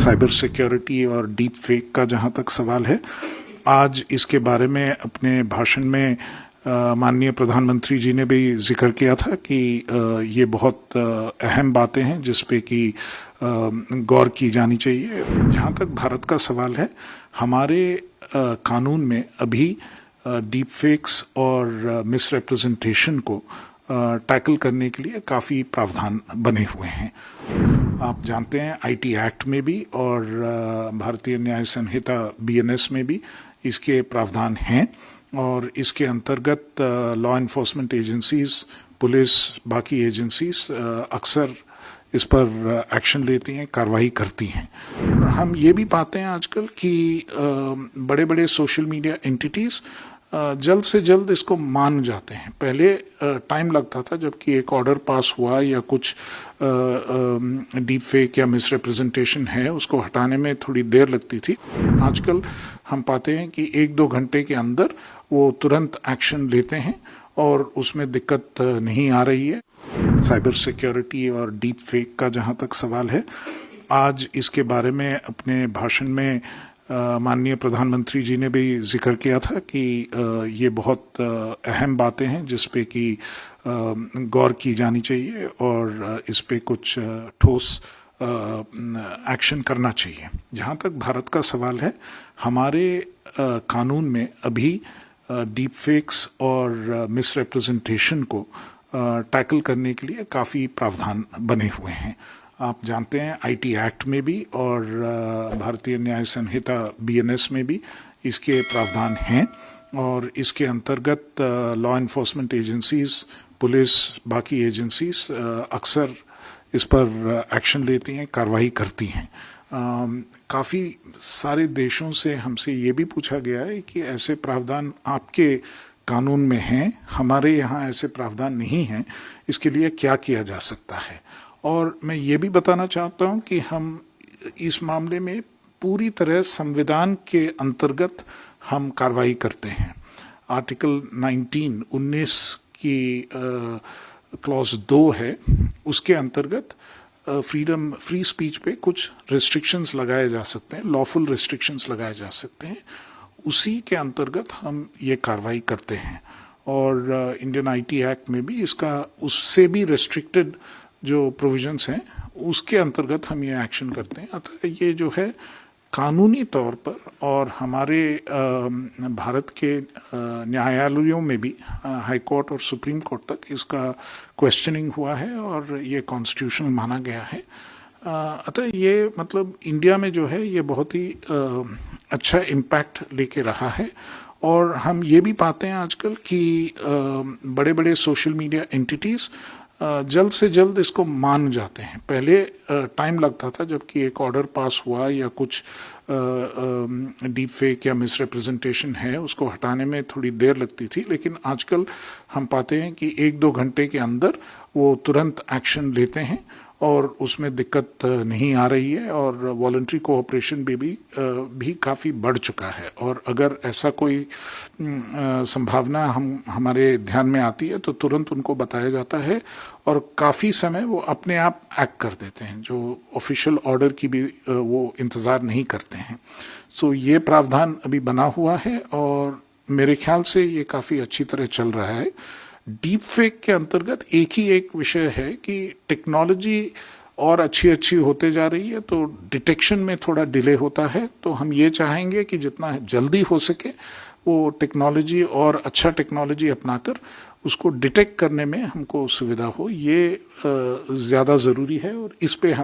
Cyber security और deep fake का जहां तक सवाल है, आज इसके बारे में अपने भाषण में माननीय प्रधानमंत्री जी ने भी जिक्र किया था कि ये बहुत अहम बातें हैं जिस पे कि गौर की जानी चाहिए। जहां तक भारत का सवाल है, हमारे कानून में अभी डीप फेक्स और मिसरिप्रेजेंटेशन को टैकल करने के लिए काफ़ी प्रावधान बने हुए हैं। आप जानते हैं आईटी एक्ट में भी और भारतीय न्याय संहिता बीएनएस में भी इसके प्रावधान हैं और इसके अंतर्गत लॉ एनफोर्समेंट एजेंसीज, पुलिस, बाकी एजेंसीज अक्सर इस पर एक्शन लेती हैं, कार्रवाई करती हैं। हम ये भी पाते हैं आजकल कि बड़े बड़े सोशल मीडिया एंटिटीज़ जल्द से जल्द इसको मान जाते हैं। पहले टाइम लगता था, जबकि एक ऑर्डर पास हुआ या कुछ डीप फेक या मिसरिप्रेजेंटेशन है उसको हटाने में थोड़ी देर लगती थी। आजकल हम पाते हैं कि 1-2 घंटे के अंदर वो तुरंत एक्शन लेते हैं और उसमें दिक्कत नहीं आ रही है। साइबर सिक्योरिटी और डीप फेक का जहां तक सवाल है, आज इसके बारे में अपने भाषण में माननीय प्रधानमंत्री जी ने भी जिक्र किया था कि ये बहुत अहम बातें हैं जिस पे कि गौर की जानी चाहिए और इस पे कुछ ठोस एक्शन करना चाहिए। जहाँ तक भारत का सवाल है, हमारे कानून में अभी डीप फेक्स और मिसरिप्रेजेंटेशन को टैकल करने के लिए काफ़ी प्रावधान बने हुए हैं। आप जानते हैं आईटी एक्ट में भी और भारतीय न्याय संहिता बीएनएस में भी इसके प्रावधान हैं और इसके अंतर्गत लॉ एनफोर्समेंट एजेंसीज, पुलिस, बाकी एजेंसीज अक्सर इस पर एक्शन लेती हैं, कार्रवाई करती हैं। काफ़ी सारे देशों से हमसे ये भी पूछा गया है कि ऐसे प्रावधान आपके कानून में हैं, हमारे यहाँ ऐसे प्रावधान नहीं हैं, इसके लिए क्या किया जा सकता है। और मैं ये भी बताना चाहता हूँ कि हम इस मामले में पूरी तरह संविधान के अंतर्गत हम कार्रवाई करते हैं। आर्टिकल 19 की क्लॉज 2 है, उसके अंतर्गत फ्री स्पीच पे कुछ रिस्ट्रिक्शंस लगाए जा सकते हैं, लॉफुल रिस्ट्रिक्शंस लगाए जा सकते हैं। उसी के अंतर्गत हम ये कार्रवाई करते हैं और इंडियन आईटी एक्ट में भी इसका उससे भी रिस्ट्रिक्टेड जो प्रोविजंस हैं उसके अंतर्गत हम ये एक्शन करते हैं। अतः ये जो है कानूनी तौर पर और हमारे भारत के न्यायालयों में भी हाई कोर्ट और सुप्रीम कोर्ट तक इसका क्वेश्चनिंग हुआ है और ये कॉन्स्टिट्यूशनल माना गया है। अतः ये मतलब इंडिया में जो है ये बहुत ही अच्छा इम्पैक्ट लेके रहा है और हम ये भी पाते हैं आजकल कि बड़े बड़े सोशल मीडिया एंटिटीज़ जल्द से जल्द इसको मान जाते हैं। पहले टाइम लगता था, जबकि एक ऑर्डर पास हुआ या कुछ डीप फेक या मिसरिप्रेजेंटेशन है उसको हटाने में थोड़ी देर लगती थी, लेकिन आजकल हम पाते हैं कि 1-2 घंटे के अंदर वो तुरंत एक्शन लेते हैं और उसमें दिक्कत नहीं आ रही है और वॉलंटरी कोऑपरेशन भी काफ़ी बढ़ चुका है। और अगर ऐसा कोई संभावना हमारे ध्यान में आती है तो तुरंत उनको बताया जाता है और काफ़ी समय वो अपने आप एक्ट कर देते हैं, जो ऑफिशियल ऑर्डर की भी वो इंतज़ार नहीं करते हैं। सो ये प्रावधान अभी बना हुआ है और मेरे ख्याल से ये काफ़ी अच्छी तरह चल रहा है। डीप फेक के अंतर्गत एक विषय है कि टेक्नोलॉजी और अच्छी होते जा रही है तो डिटेक्शन में थोड़ा डिले होता है। तो हम ये चाहेंगे कि जितना जल्दी हो सके वो टेक्नोलॉजी और अच्छा टेक्नोलॉजी अपनाकर उसको डिटेक्ट करने में हमको सुविधा हो, ये ज़्यादा ज़रूरी है और इस पे हम